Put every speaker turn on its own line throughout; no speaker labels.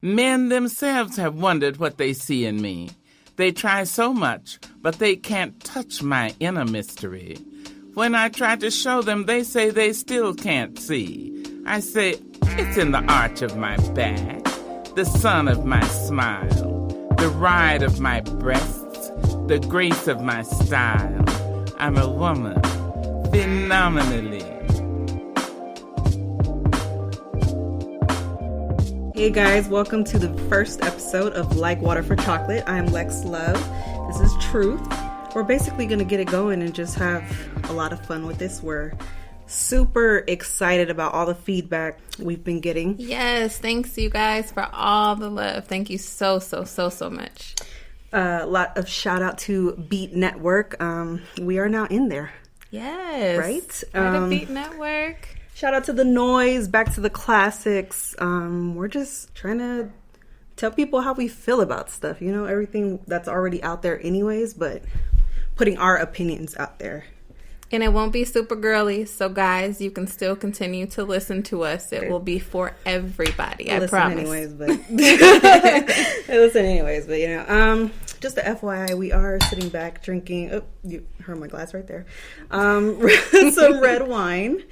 Men themselves have wondered what they see in me. They try so much, but they can't touch my inner mystery. When I try to show them, they say they still can't see. I say, it's in the arch of my back, the sun of my smile, the ride of my breasts, the grace of my style. I'm a woman, phenomenally.
Hey guys, welcome to the first episode of Like Water for Chocolate. I'm Lex Love. This is Truth. We're basically going to get it going and just have a lot of fun with this. We're super excited about all the feedback we've been getting.
Yes, thanks you guys for all the love. Thank you so much.
A lot of shout out to Beat Network. We are now in there.
Yes.
Right?
The Beat Network.
Shout out to The Noise, back to the classics. We're just trying to tell people how we feel about stuff. You know, everything that's already out there anyways, but putting our opinions out there.
And it won't be super girly, so guys, you can still continue to listen to us. It will be for everybody, I promise.
Listen anyways, but you know, just a FYI, we are sitting back drinking, oh, you heard my glass right there, some red wine.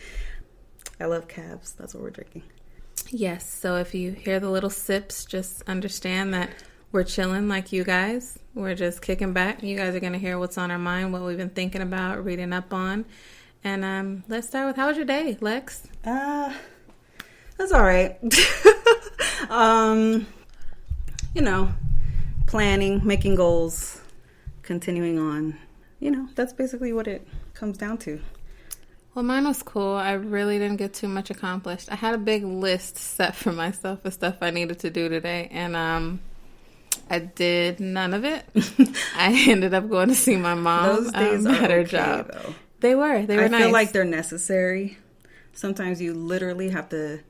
I love cabs. That's what we're drinking.
Yes, so if you hear the little sips, just understand that we're chilling like you guys. We're just kicking back. You guys are going to hear what's on our mind, what we've been thinking about, reading up on. And let's start with, how was your day, Lex?
That's all right. You know, planning, making goals, continuing on. You know, that's basically what it comes down to.
Well, mine was cool. I really didn't get too much accomplished. I had a big list set for myself of stuff I needed to do today, and I did none of it. I ended up going to see my mom.
Those days
at her
okay,
job.
Though.
They were nice.
I feel like they're necessary. Sometimes you literally have to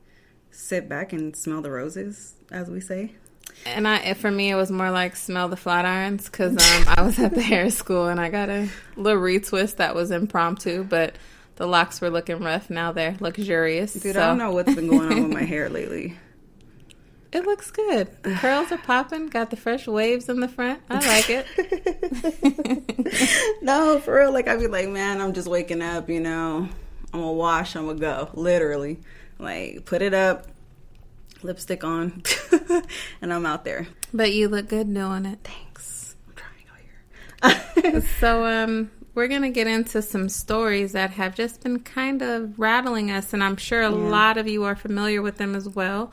sit back and smell the roses, as we say.
And for me, it was more like smell the flat irons, because I was at the hair school and I got a little retwist that was impromptu, but the locks were looking rough. Now they're luxurious.
Dude, I don't know what's been going on with my hair lately.
It looks good. Curls are popping. Got the fresh waves in the front. I like it.
No, for real. Like, I'd be like, man, I'm just waking up, you know. I'm going to wash. I'm going to go. Literally. Like, put it up. Lipstick on. And I'm out there.
But you look good doing it.
Thanks. I'm trying out here.
So, we're going to get into some stories that have just been kind of rattling us, and I'm sure a lot of you are familiar with them as well.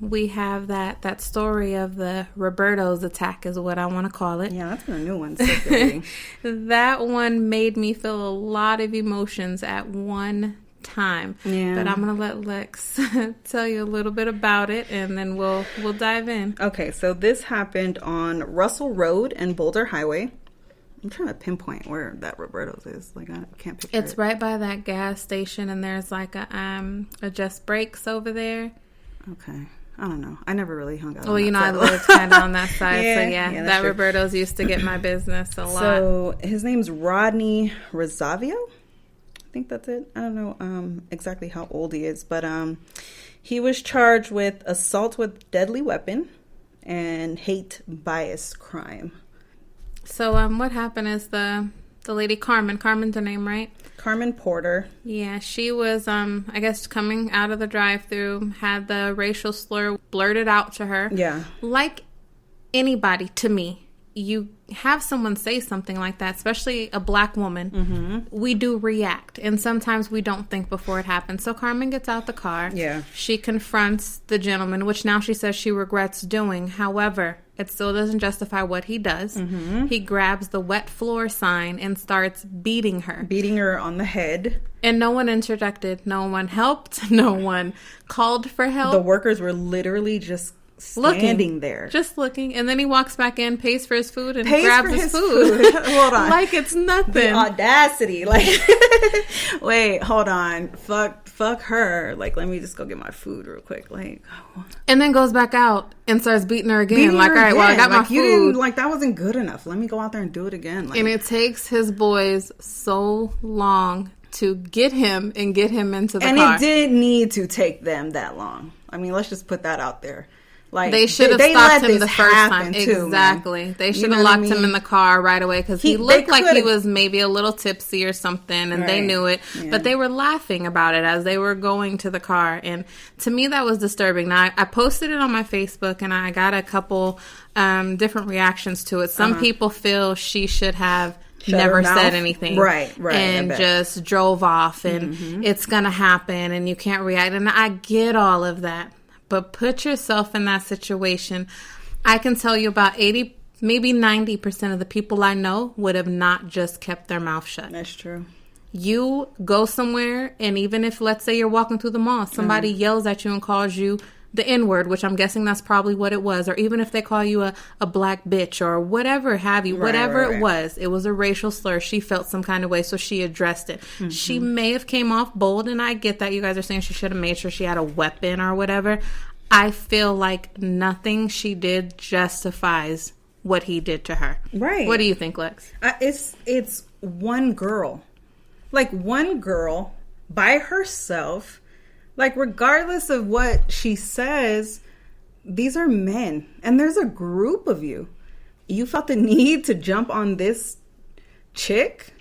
We have that story of the Roberto's attack is what I want to call it.
Yeah, that's been a new one. So
that one made me feel a lot of emotions at one time. Yeah. But I'm going to let Lex tell you a little bit about it, and then we'll dive in.
Okay, so this happened on Russell Road and Boulder Highway. I'm trying to pinpoint where that Roberto's is. Like, I can't picture it.
It's right by that gas station, and there's like a Just Breaks over there.
Okay. I don't know. I never really hung out
well,
on
you know,
that
I lived kind of on that side.
Yeah,
so, yeah that true. Roberto's used to get my business a lot.
So, his name's Rodney Rosario. I think that's it. I don't know exactly how old he is. But he was charged with assault with deadly weapon and hate bias crime.
So, what happened is the lady Carmen's her name, right?
Carmen Porter.
Yeah, she was, I guess, coming out of the drive-thru, had the racial slur blurted out to her.
Yeah.
Like anybody, to me, you have someone say something like that, especially a black woman, we do react. And sometimes we don't think before it happens. So Carmen gets out the car.
Yeah.
She confronts the gentleman, which now she says she regrets doing. However, it still doesn't justify what he does. He grabs the wet floor sign and starts beating her.
Beating her on the head.
And no one interjected. No one helped. No one called for help.
The workers were literally just standing there.
Just looking. And then he walks back in, pays for his food, and grabs his food.
Hold on.
Like it's nothing.
The audacity. Like, wait, hold on. Fuck her. Like, let me just go get my food real quick. Like,
and then goes back out and starts beating her again. All right, well, I got my food.
You didn't, like, that wasn't good enough. Let me go out there and do it again. Like,
and it takes his boys so long to get him into the car.
And it didn't need to take them that long. I mean, let's just put that out there. Like
they should have stopped him the first time.
Too,
exactly.
Man.
They should have locked him in the car right away because he looked like he was maybe a little tipsy or something, and they knew it. Yeah. But they were laughing about it as they were going to the car, and to me that was disturbing. Now I posted it on my Facebook, and I got a couple different reactions to it. Some people feel she should have never said anything,
right,
and just drove off, and it's gonna happen, and you can't react. And I get all of that. But put yourself in that situation. I can tell you about 80, maybe 90% of the people I know would have not just kept their mouth shut.
That's true.
You go somewhere, and even if, let's say, you're walking through the mall, somebody yells at you and calls you the N-word, which I'm guessing that's probably what it was, or even if they call you a black bitch or whatever have you, whatever it was a racial slur. She felt some kind of way, so she addressed it. She may have came off bold, and I get that you guys are saying she should have made sure she had a weapon or whatever. I feel like nothing she did justifies what he did to her.
Right.
What do you think, Lex?
It's one girl. Like, one girl by herself. Like, regardless of what she says, these are men. And there's a group of you. You felt the need to jump on this chick?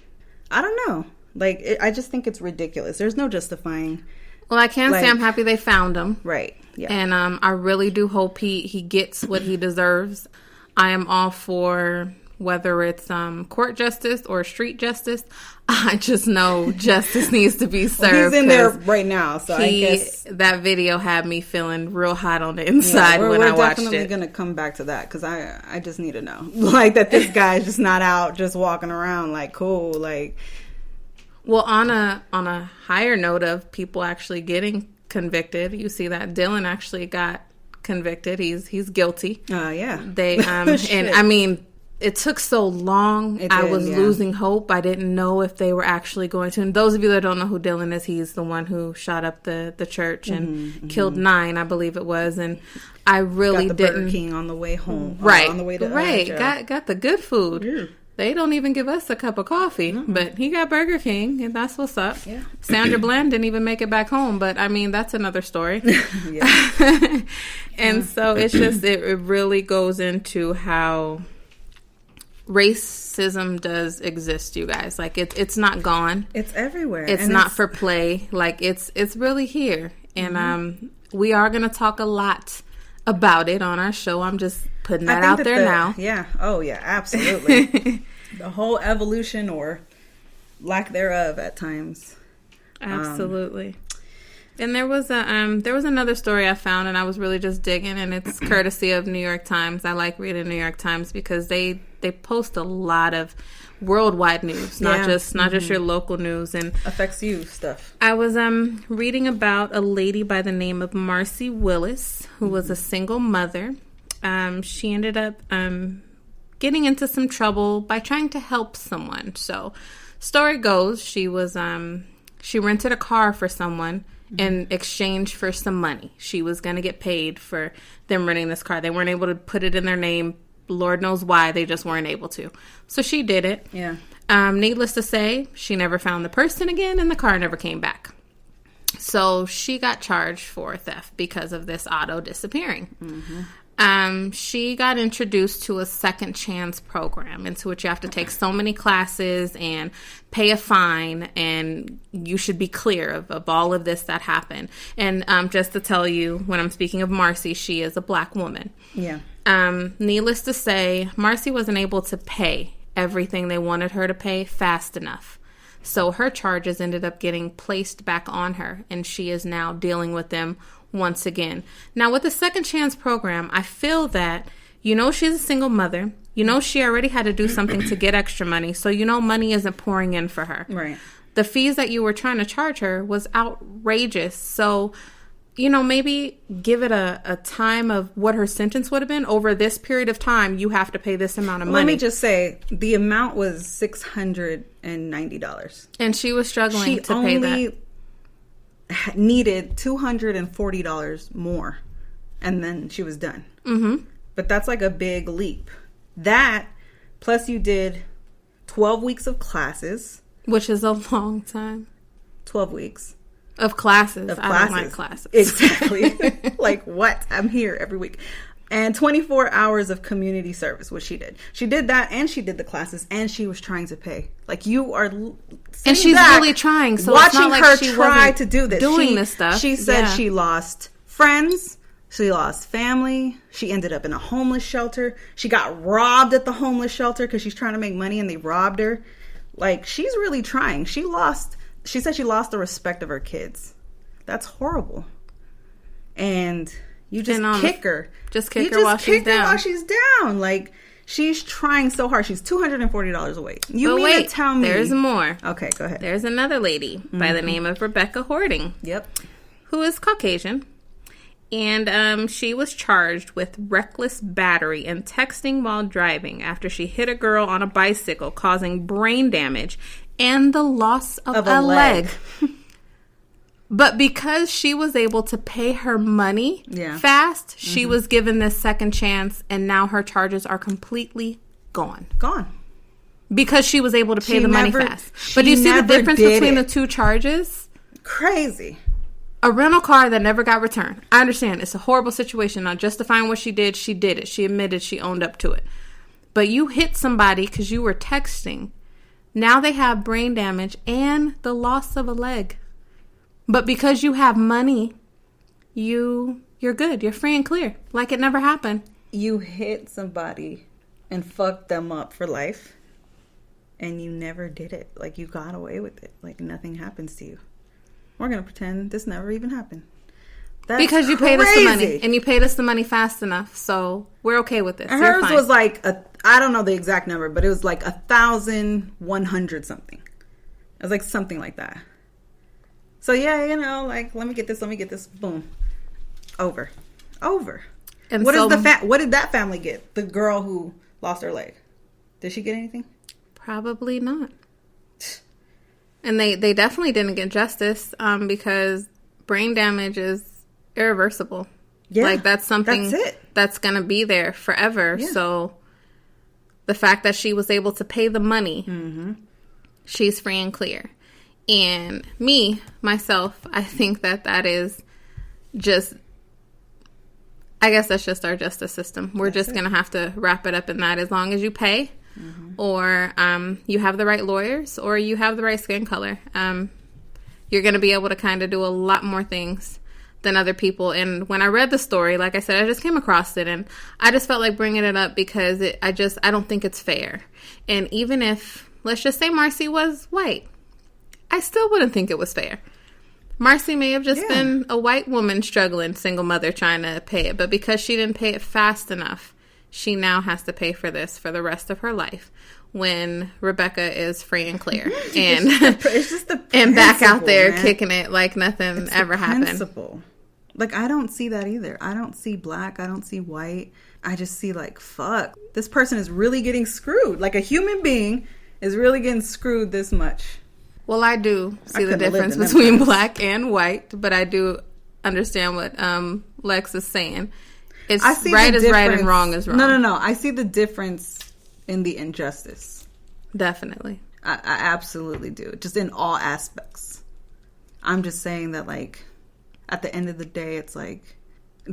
I don't know. Like, I just think it's ridiculous. There's no justifying.
Well, I can say I'm happy they found him.
Right. Yeah.
And I really do hope he gets what he deserves. I am all for whether it's court justice or street justice. I just know justice needs to be served.
Well, he's in there right now, so I guess
that video had me feeling real hot on the inside when I watched it.
We're definitely going to come back to that because I just need to know, like, that this guy's just not out just walking around like cool, like.
Well, on a higher note of people actually getting convicted, you see that Dylan actually got convicted. He's guilty.
Yeah.
They and I mean, it took so long. I was losing hope. I didn't know if they were actually going to. And those of you that don't know who Dylan is, he's the one who shot up the church and killed 9, I believe it was. And I really
got the
didn't.
Burger King on the way home.
Right.
On the way to
got the good food.
Yeah.
They don't even give us a cup of coffee, but he got Burger King, and that's what's up. Yeah. Sandra Bland didn't even make it back home, but I mean, that's another story. And so it's just, it really goes into how racism does exist, you guys. Like, it's not gone.
It's everywhere.
It's not for play. Like, it's really here. And we are going to talk a lot about it on our show. I'm just putting that out there now.
Yeah. Oh, yeah. Absolutely. The whole evolution or lack thereof at times.
Absolutely. And there was another story I found, and I was really just digging, and it's courtesy of New York Times. I like reading New York Times because they post a lot of worldwide news, not just your local news, and
affects you stuff.
I was reading about a lady by the name of Marcy Willis, who was a single mother. She ended up getting into some trouble by trying to help someone. So, story goes, she rented a car for someone in exchange for some money. She was going to get paid for them renting this car. They weren't able to put it in their name. Lord knows why. They just weren't able to. So she did it. Yeah. Needless to say, she never found the person again, and the car never came back. So she got charged for theft because of this auto disappearing. She got introduced to a second chance program into which you have to take so many classes and pay a fine, and you should be clear of all of this that happened. And just to tell you, when I'm speaking of Marcy, she is a black woman. Yeah. Needless to say, Marcy wasn't able to pay everything they wanted her to pay fast enough. So her charges ended up getting placed back on her, and she is now dealing with them once again. Now, with the second chance program, I feel that, she's a single mother. She already had to do something to get extra money. So, money isn't pouring in for her. Right. The fees that you were trying to charge her was outrageous. So, maybe give it a time of what her sentence would have been. Over this period of time, you have to pay this amount of money.
Let me just say, the amount was $690.
And she was struggling to pay that.
Needed $240 more, and then she was done. But that's like a big leap. That, plus you did 12 weeks of classes.
Which is a long time.
12 weeks.
Of classes. I don't like classes.
Exactly. Like, what? I'm here every week. And 24 hours of community service, which she did. She did that, and she did the classes, and she was trying to pay. Like, you are,
and she's really trying. So
watching
it's not like
her
she
try to do this,
doing this stuff.
She said she lost friends, she lost family. She ended up in a homeless shelter. She got robbed at the homeless shelter because she's trying to make money, and they robbed her. Like, she's really trying. She said she lost the respect of her kids. That's horrible. And you just kick her.
Just kick her while she's down.
While she's down. Like, she's trying so hard. She's $240 away. You mean to tell me?
There's more.
Okay, go ahead.
There's another lady by the name of Rebecca Hoarding.
Yep.
Who is Caucasian. And she was charged with reckless battery and texting while driving after she hit a girl on a bicycle, causing brain damage and the loss of a leg. But because she was able to pay her money fast, she was given this second chance, and now her charges are completely gone. Because she was able to pay the money fast. But do you see the difference between the two charges?
Crazy.
A rental car that never got returned. I understand. It's a horrible situation. Not justifying what she did. She did it. She admitted, she owned up to it. But you hit somebody because you were texting. Now they have brain damage and the loss of a leg. But because you have money, you're good. You're free and clear. Like it never happened.
You hit somebody and fucked them up for life. And you never did it. Like, you got away with it. Like, nothing happens to you. We're going to pretend this never even happened. That's
because you paid us the money. And you paid us the money fast enough. So we're okay with this.
And hers was like, I don't know the exact number, but it was like 1,100 something. It was like something like that. So yeah, you know, like, let me get this. Boom. Over. And what did that family get? The girl who lost her leg. Did she get anything?
Probably not. And they definitely didn't get justice because brain damage is irreversible. Yeah. Like, that's something that's going to be there forever. Yeah. So the fact that she was able to pay the money, she's free and clear. And myself, I think that is just, I guess that's just our justice system. We're just going to have to wrap it up in that. As long as you pay, or you have the right lawyers, or you have the right skin color, you're going to be able to kind of do a lot more things than other people. And when I read the story, like I said, I just came across it, and I just felt like bringing it up because I don't think it's fair. And even if, let's just say Marcy was white, I still wouldn't think it was fair. Marcy may have just been a white woman struggling, single mother trying to pay it. But because she didn't pay it fast enough, she now has to pay for this for the rest of her life when Rebecca is free and clear. And
it's just the
and back out there kicking it like nothing ever happened.
Like, I don't see that either. I don't see black. I don't see white. I just see, like, fuck. This person is really getting screwed. Like, a human being is really getting screwed this much.
Well, I do see the difference between black and white, but I do understand what Lex is saying. It's right is right and wrong is wrong.
No. I see the difference in the injustice.
Definitely.
I absolutely do. Just in all aspects. I'm just saying that, like, at the end of the day, it's like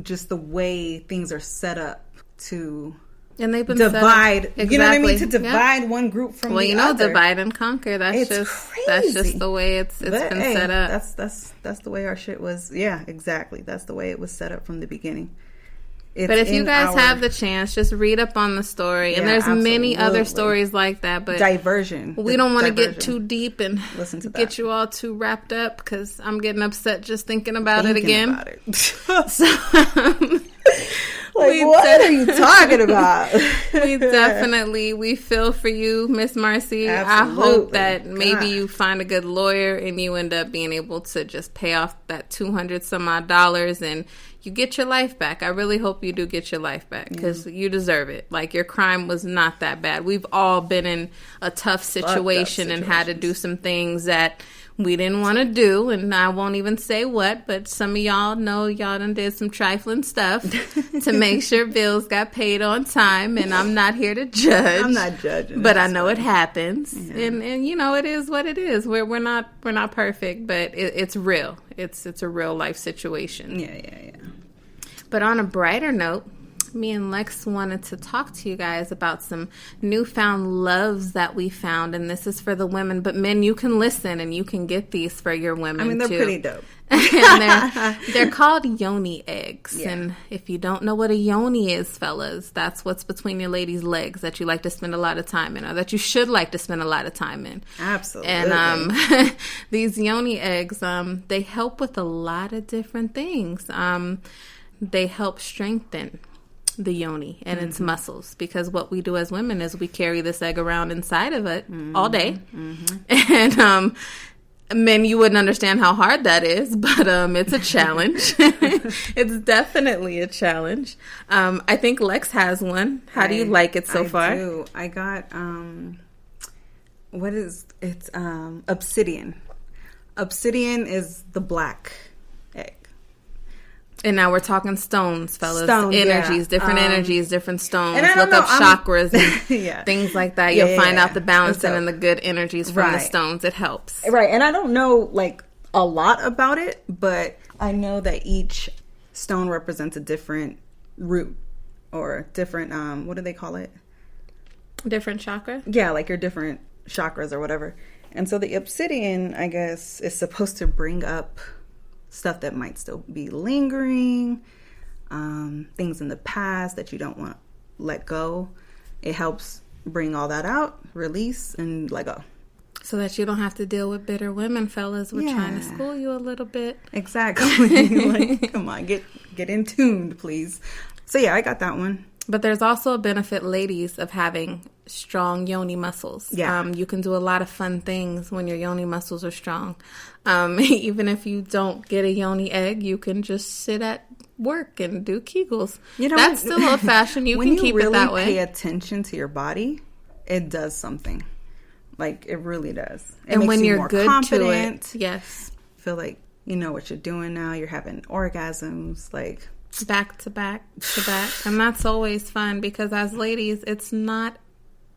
just the way things are set up to... And they've been divide. Exactly. You know what I mean? To divide one group from the other. Well, you know,
divide and conquer. That's just the way it's been set up.
That's the way our shit was. Yeah, exactly. That's the way it was set up from the beginning.
But if you guys have the chance, just read up on the story. And there's many other stories like that. But
diversion.
We don't want to get too deep and listen to get you all too wrapped up because I'm getting upset just thinking about it again.
Like, what are you talking about?
we feel for you, Miss Marcy. Absolutely. I hope that maybe you find a good lawyer and you end up being able to just pay off that $200 some odd and you get your life back. I really hope you do get your life back because you deserve it. Like, your crime was not that bad. We've all been in a tough situation and had to do some things that we didn't want to do, and I won't even say what, but some of y'all know y'all done did some trifling stuff to make sure bills got paid on time, and I'm not here to judge.
I'm not judging.
But I know it happens, and you know, it is what it is. We're not perfect, but it's real. It's a real life situation.
Yeah.
But on a brighter note, me and Lex wanted to talk to you guys about some newfound loves that we found, and this is for the women, but men, you can listen and you can get these for your women.
I mean, they're
too.
pretty dope.
And they're called yoni eggs.
Yeah.
And if you don't know what a yoni is, fellas, that's what's between your lady's legs that you like to spend a lot of time in, or that you should like to spend a lot of time in.
Absolutely.
And these yoni eggs, they help with a lot of different things. They help strengthen the yoni and its muscles, because what we do as women is we carry this egg around inside of it all day. And men, you wouldn't understand how hard that is, but it's a challenge. It's definitely a challenge. I think Lex has one. How do you like it so far?
I do. I got obsidian. Obsidian is the black egg.
And now we're talking stones, fellas.
Stones,
energies,
yeah.
different energies, different stones.
And I don't
Look up
know,
chakras and things like that. You'll find out the balancing and the good energies from the stones. It helps.
Right. And I don't know, like, a lot about it, but I know that each stone represents a different root or different, what do they call it?
Different chakra?
Yeah, like your different chakras or whatever. And so the obsidian, I guess, is supposed to bring up stuff that might still be lingering, things in the past that you don't want to let go. It helps bring all that out, release, and let go.
So that you don't have to deal with bitter women, fellas. We're trying to school you a little bit.
Exactly. Like, come on, get in tune, please. So yeah, I got that one.
But there's also a benefit, ladies, of having strong yoni muscles.
Yeah.
You can do a lot of fun things when your yoni muscles are strong. Even if you don't get a yoni egg, you can just sit at work and do Kegels. You know, that's still old-fashioned. You can keep it that way.
When you really pay attention to your body, it does something. Like, it really does. It
and
makes
when
you
you're
more
good
confident.
to it, yes.
Feel like you know what you're doing now. You're having orgasms, like...
back to back to back. And that's always fun, because as ladies, it's not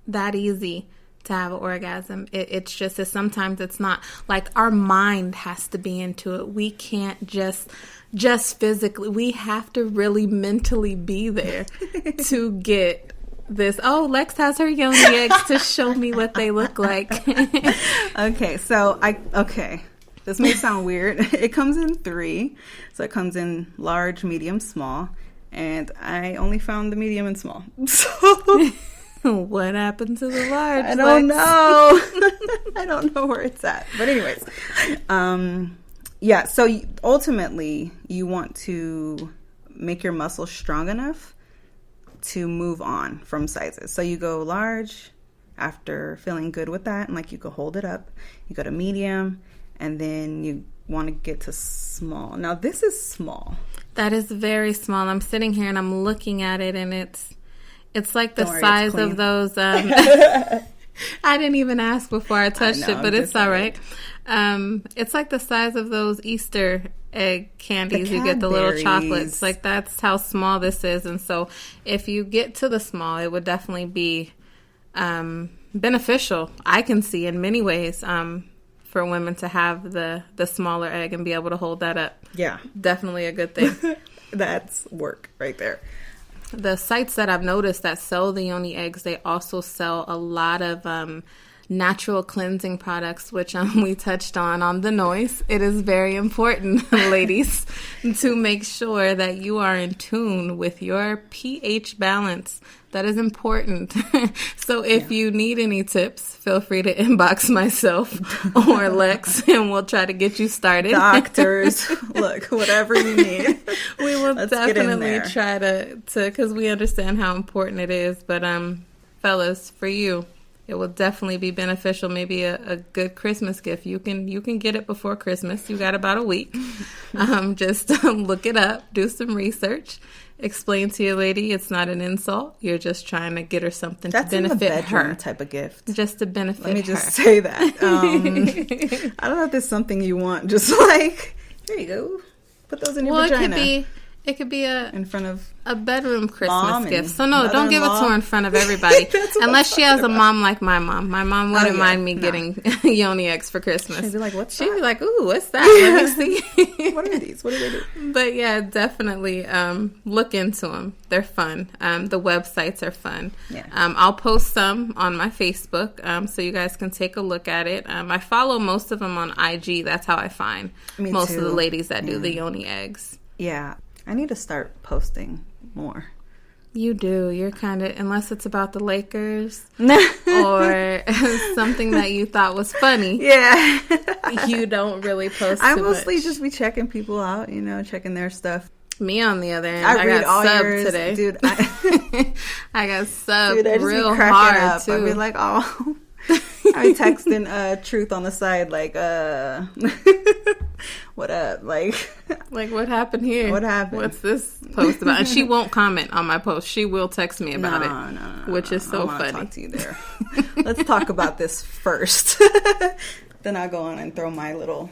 that easy to have an orgasm. It's sometimes it's not. Like, our mind has to be into it. We can't just physically. We have to really mentally be there to get this. Oh, Lex has her yoni eggs to show me what they look like.
Okay, so this may sound weird. It comes in 3. So it comes in large, medium, small. And I only found the medium and small. So
what happened to the large?
I don't know. I don't know where it's at. But anyways, yeah. So ultimately, you want to make your muscles strong enough to move on from sizes. So you go large after feeling good with that, and like you can hold it up. You go to medium, and then you want to get to small. Now this is small.
That is very small. I'm sitting here and I'm looking at it, and it's like the size of those. I didn't even ask before I touched it, but it's all right. It's like the size of those Easter egg candies. You get the little chocolates. Like, that's how small this is. And so if you get to the small, it would definitely be beneficial, I can see, in many ways, for women to have the smaller egg and be able to hold that up.
Yeah.
Definitely a good thing.
That's work right there.
The sites that I've noticed that sell the yoni eggs, they also sell a lot of natural cleansing products, which we touched on the noise. It is very important, ladies, to make sure that you are in tune with your pH balance. That is important. So if you need any tips, feel free to inbox myself or Lex, and we'll try to get you started.
Doctors, look, whatever you need.
We will definitely try to, because we understand how important it is. But fellas, for you, it will definitely be beneficial. Maybe a good Christmas gift. You can get it before Christmas. You got about a week. Just look it up, do some research, explain to your lady it's not an insult. You're just trying to get her something
That's
to benefit
in the bedroom
her.
Type of gift.
Just to benefit her.
Let me just say that. I don't know if there's something you want. Just like, here you go. Put those in your vagina.
It could be
in front of
a bedroom Christmas gift. So no, don't give it to her in front of everybody. Unless she has a mom like my mom. My mom wouldn't mind me getting yoni eggs for Christmas.
She'd be like, what's that?
She'd be like, ooh, what's that? Let me see.
What are these? What do they do?
But yeah, definitely look into them. They're fun. The websites are fun.
Yeah.
I'll post some on my Facebook so you guys can take a look at it. I follow most of them on IG. That's how I find most of the ladies that do the yoni eggs.
Yeah. I need to start posting more.
You do. You're kind of, unless it's about the Lakers or something that you thought was funny.
Yeah.
You don't really post
I
too
mostly
much.
just be checking people out, checking their stuff.
Me, on the other end,
I read
got
all
subbed
yours,
today.
dude.
I got subbed
I just
real
be cracking
hard,
up.
too.
I'd be like, oh. I'm texting Truth on the side, like, what up? Like
what happened here?
What happened?
What's this post about? And she won't comment on my post. She will text me about
No,
which is so
I
funny.
talk to you there. Let's talk about this first. Then I'll go on and throw my little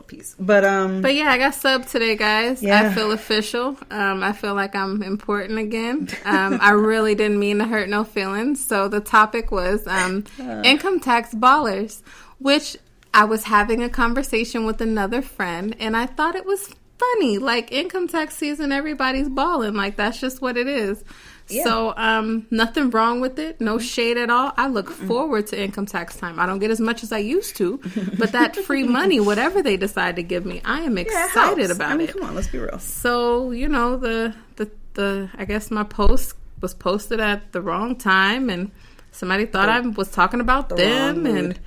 piece. But
yeah, I got subbed today, guys.
Yeah.
I feel official. I feel like I'm important again. I really didn't mean to hurt no feelings. So the topic was income tax ballers, which I was having a conversation with another friend, and I thought it was funny. Like, income tax season, everybody's balling. Like, that's just what it is. Yeah. So, nothing wrong with it. No shade at all. I look forward to income tax time. I don't get as much as I used to, but that free money, whatever they decide to give me, I am excited about it.
Come on, let's be real.
So, the I guess my post was posted at the wrong time, and somebody thought I was talking about them, and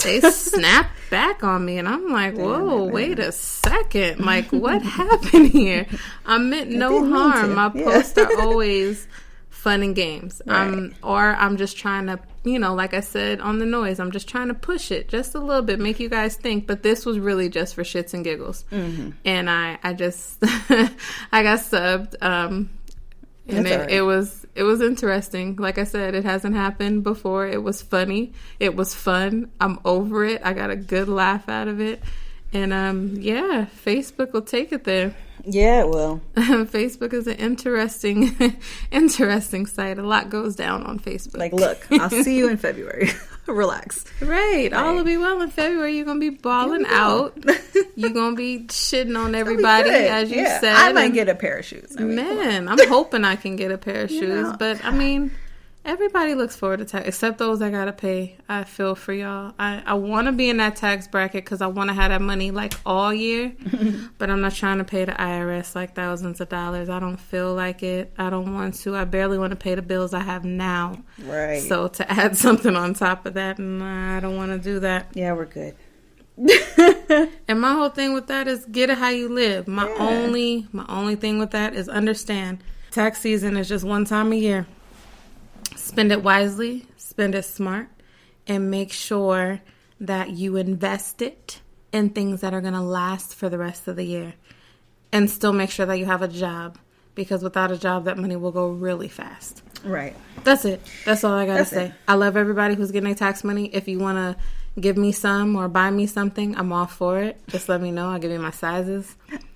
they snapped back on me, and I'm like, whoa, wait a second. Like, what happened here? I meant no harm. My posts are always fun and games.
Right.
Or I'm just trying to, like I said on the noise, I'm just trying to push it just a little bit, make you guys think. But this was really just for shits and giggles. Mm-hmm. And I just, I got subbed. And it was interesting. Like I said, it hasn't happened before. It was funny. It was fun. I'm over it. I got a good laugh out of it. And Facebook will take it there.
Yeah, it will.
Facebook is an interesting site. A lot goes down on Facebook.
Like, look, I'll see you in February. Relax.
Right. All will be well in February. You're going to be balling out. You're going to be shitting on everybody, as you said.
I might get a pair of shoes.
I'm hoping I can get a pair of shoes. But, everybody looks forward to tax, except those that got to pay. I feel for y'all. I want to be in that tax bracket because I want to have that money, like, all year. But I'm not trying to pay the IRS, like, thousands of dollars. I don't feel like it. I don't want to. I barely want to pay the bills I have now.
Right.
So to add something on top of that, I don't want to do that.
Yeah, we're good.
And my whole thing with that is get it how you live. My only thing with that is understand tax season is just one time a year. Spend it wisely, spend it smart, and make sure that you invest it in things that are going to last for the rest of the year. And still make sure that you have a job, because without a job, that money will go really fast.
Right.
That's it. That's all I got to say. I love everybody who's getting their tax money. If you want to give me some or buy me something, I'm all for it. Just let me know. I'll give you my sizes.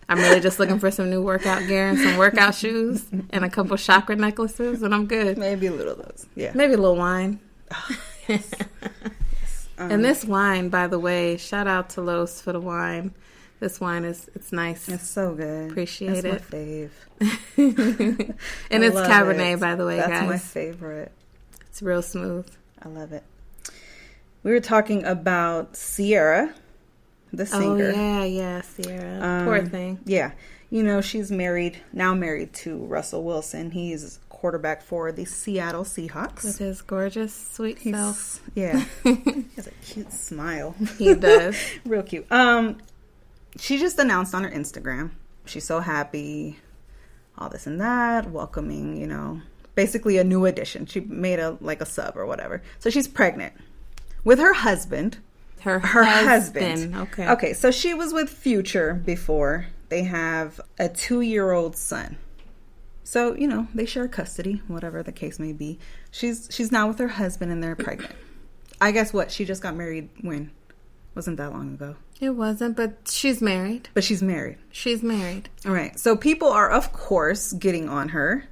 I'm really just looking for some new workout gear and some workout shoes and a couple chakra necklaces, and I'm good.
Maybe a little of those. Yeah.
Maybe a little wine.
Oh, yes.
And this wine, by the way, shout out to Los for the wine. This wine it's nice.
It's so good.
Appreciate
That's
it.
my fave.
And it's Cabernet, by the way,
That's
guys.
my favorite.
It's real smooth.
I love it. We were talking about Ciara, the singer.
Oh, yeah, Ciara. Poor thing.
Yeah. She's married to Russell Wilson. He's quarterback for the Seattle Seahawks.
With his gorgeous, sweet self.
Yeah. He has a cute smile.
He does.
Real cute. She just announced on her Instagram. She's so happy. All this and that. Welcoming, basically a new addition. She made a sub or whatever. So she's pregnant with her husband. Her husband. Okay, so she was with Future before. They have a 2-year-old son. So, they share custody, whatever the case may be. She's now with her husband and they're pregnant. I guess she just got married when? Wasn't that long ago.
It wasn't, but she's married.
She's married. All right. So people are, of course, getting on her,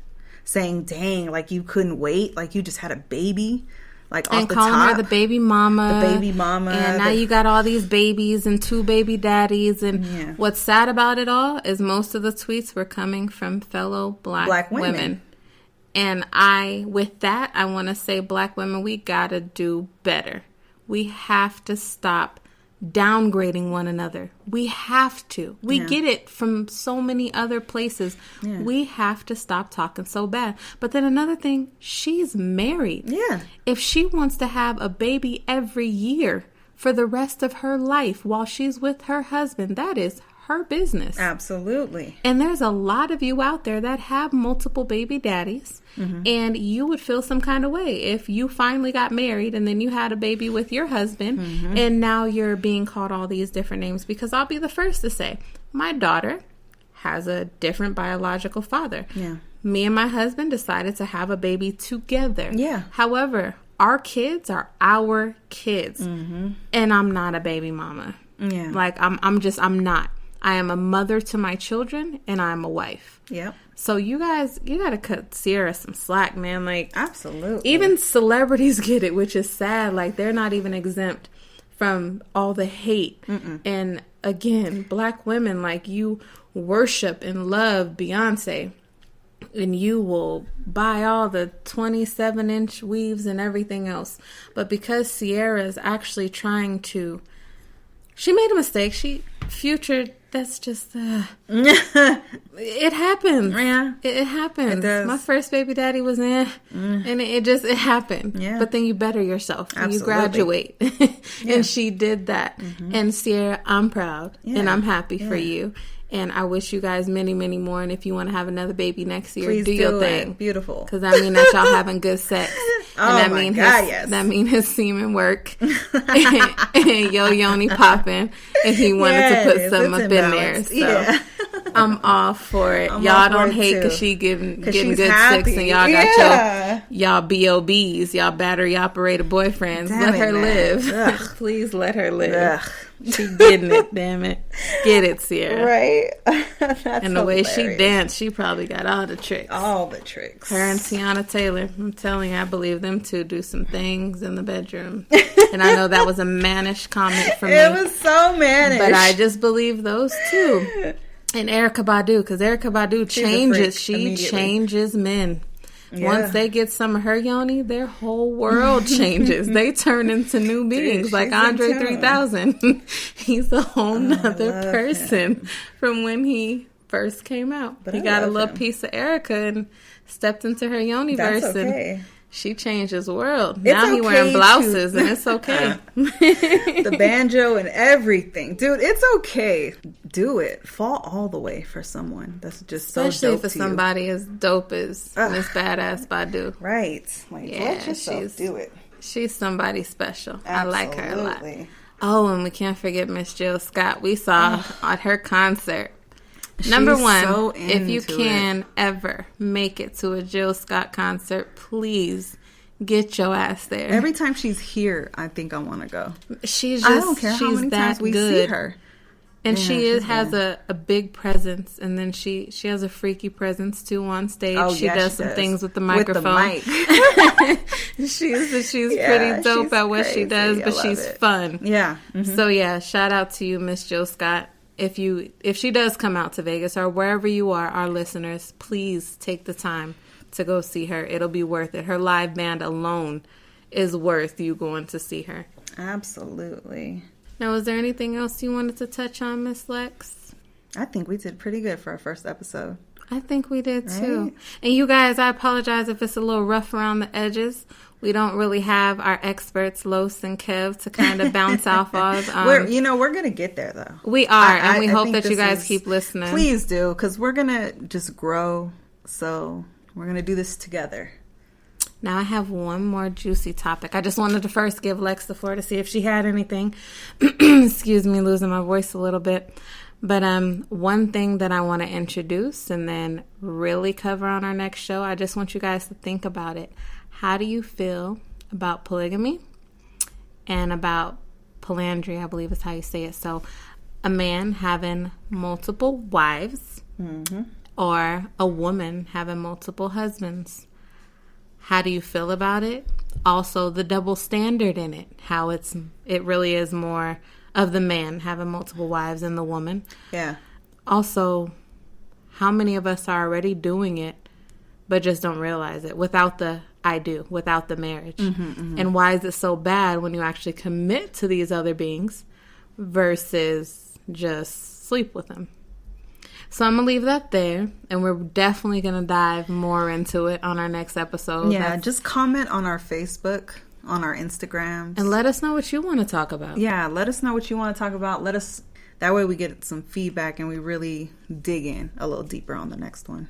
saying, dang, like you couldn't wait. Like you just had a baby. Like off the top. And calling her
the baby mama.
The baby mama.
And now you got all these babies and 2 baby daddies. And what's sad about it all is most of the tweets were coming from fellow black women. And with that, I want to say, black women, we got to do better. We have to stop downgrading one another. We have to. We get it from so many other places. Yeah. We have to stop talking so bad. But then another thing, she's married. Yeah. If she wants to have a baby every year for the rest of her life while she's with her husband, that is her business.
Absolutely.
And there's a lot of you out there that have multiple baby daddies, and you would feel some kind of way if you finally got married and then you had a baby with your husband, and now you're being called all these different names. Because I'll be the first to say, my daughter has a different biological father. Yeah. Me and my husband decided to have a baby together. Yeah. However, our kids are our kids, and I'm not a baby mama. Yeah. Like I'm not. I am a mother to my children, and I'm a wife. Yep. So you guys, you got to cut Ciara some slack, man. Like,
absolutely.
Even celebrities get it, which is sad. Like, they're not even exempt from all the hate. And again, black women, like, you worship and love Beyonce, and you will buy all the 27-inch weaves and everything else. But because Ciara is actually trying to, she made a mistake. That's just, it happens. Yeah. It happens. It does. My first baby daddy was and it happened. Yeah. But then you better yourself. Absolutely. You graduate. And she did that. And Ciara, I'm proud. Yeah. And I'm happy for you. And I wish you guys many, many more. And if you want to have another baby next year,
please
do your thing.
Beautiful.
Because that means that y'all having good sex.
And
that means his semen work. and yo yoni popping. And he wanted to put some up in there. So I'm all for it. Y'all don't hate because she getting good happy. Sex, and y'all got y'all BOBs, y'all battery operated boyfriends. Let her live. Please let her live. Ugh. She getting it, damn it. Get it, Ciara.
Right.
And the way she danced, she probably got all the tricks.
All the tricks.
Her and Tiana Taylor. I'm telling you, I believe them two do some things in the bedroom. And I know that was a mannish comment from me.
It was so mannish.
But I just believe those two. And Erykah Badu, because Erykah Badu changes. She changes men. Yeah. Once they get some of her yoni, their whole world changes. They turn into new beings. Dude, like Andre 3000. He's a whole nother person from when he first came out. But he got a little piece of Erykah and stepped into her yoni verse.
Okay.
And she changed his world. Now he wearing blouses and it's okay.
The banjo and everything. Dude, it's okay. Do it. Fall all the way for someone that's just so dope.
Especially for somebody as dope as Miss Badass Badu.
Right. Like, let yourself do it.
She's somebody special.
Absolutely.
I like her a lot. Oh, and we can't forget Miss Jill Scott. We saw at her concert. Number one, if you can ever make it to a Jill Scott concert, please get your ass there.
Every time she's here, I think I want to go.
I
don't care how many times we see her.
And has a big presence, and then she has a freaky presence too on stage. She does some things with the microphone.
With the mic.
she's pretty dope at what she does, but she's fun.
Yeah.
So shout out to you, Miss Jill Scott. If she does come out to Vegas or wherever you are, our listeners, please take the time to go see her. It'll be worth it. Her live band alone is worth you going to see her.
Absolutely.
Now, is there anything else you wanted to touch on, Miss Lex?
I think we did pretty good for our first episode.
I think we did too. Right? And you guys, I apologize if it's a little rough around the edges. We don't really have our experts, Los and Kev, to kind of bounce off of.
We're going to get there, though.
We are, and we hope that you guys keep listening.
Please do, because we're going to just grow. So we're going to do this together.
Now I have one more juicy topic. I just wanted to first give Lex the floor to see if she had anything. Excuse me, losing my voice a little bit. But one thing that I want to introduce and then really cover on our next show, I just want you guys to think about it. How do you feel about polygamy and about polyandry, I believe is how you say it. So a man having multiple wives or a woman having multiple husbands. How do you feel about it? Also, the double standard in it. How it really is more of the man having multiple wives than the woman.
Yeah.
Also, how many of us are already doing it, but just don't realize it without the I do, without the marriage? And why is it so bad when you actually commit to these other beings versus just sleep with them? So I'm going to leave that there, and we're definitely going to dive more into it on our next episode.
Yeah, just comment on our Facebook, on our Instagrams.
And let us know what you want to talk about.
Yeah, let us know what you want to talk about. That way we get some feedback and we really dig in a little deeper on the next one.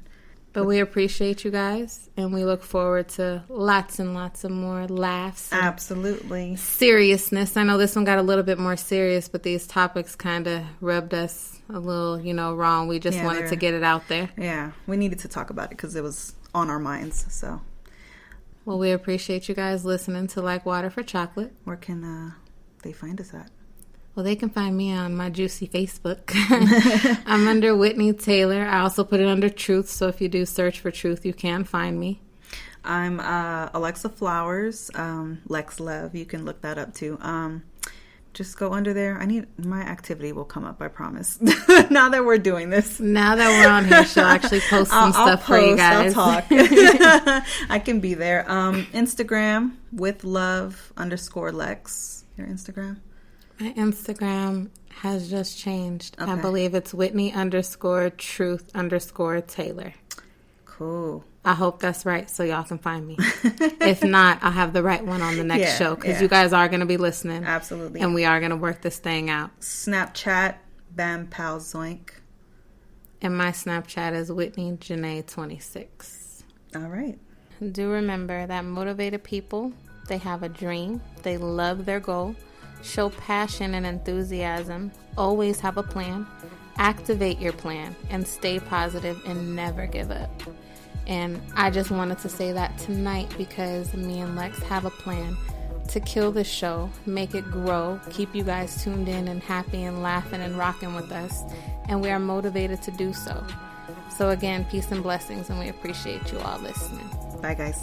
But we appreciate you guys, and we look forward to lots and lots of more laughs.
Absolutely.
Seriousness. I know this one got a little bit more serious, but these topics kind of rubbed us a little, wrong. We just wanted to get it out there.
Yeah, we needed to talk about it because it was on our minds, so.
Well, we appreciate you guys listening to Like Water for Chocolate.
Where can they find us at?
Well, they can find me on my juicy Facebook. I'm under Whitney Taylor. I also put it under Truth, so if you do search for Truth, you can find me.
I'm Alexa Flowers, Lex Love. You can look that up too. Just go under there. My activity will come up, I promise. Now that we're doing this.
Now that we're on here, she'll actually post some stuff for you guys.
I'll talk. I can be there. Instagram with love_Lex. Your Instagram?
My Instagram has just changed.
Okay.
I believe it's Whitney_Truth_Taylor.
Cool.
I hope that's right so y'all can find me. If not, I'll have the right one on the next show because you guys are going to be listening.
Absolutely.
And we are going to work this thing out.
Snapchat, Bam Pal Zoink.
And my Snapchat is WhitneyJanae26.
All right.
Do remember that motivated people, they have a dream, they love their goal, show passion and enthusiasm, always have a plan, activate your plan, and stay positive and never give up. And I just wanted to say that tonight because me and Lex have a plan to kill this show, make it grow, keep you guys tuned in and happy and laughing and rocking with us. And we are motivated to do so. So again, peace and blessings, and we appreciate you all listening.
Bye, guys.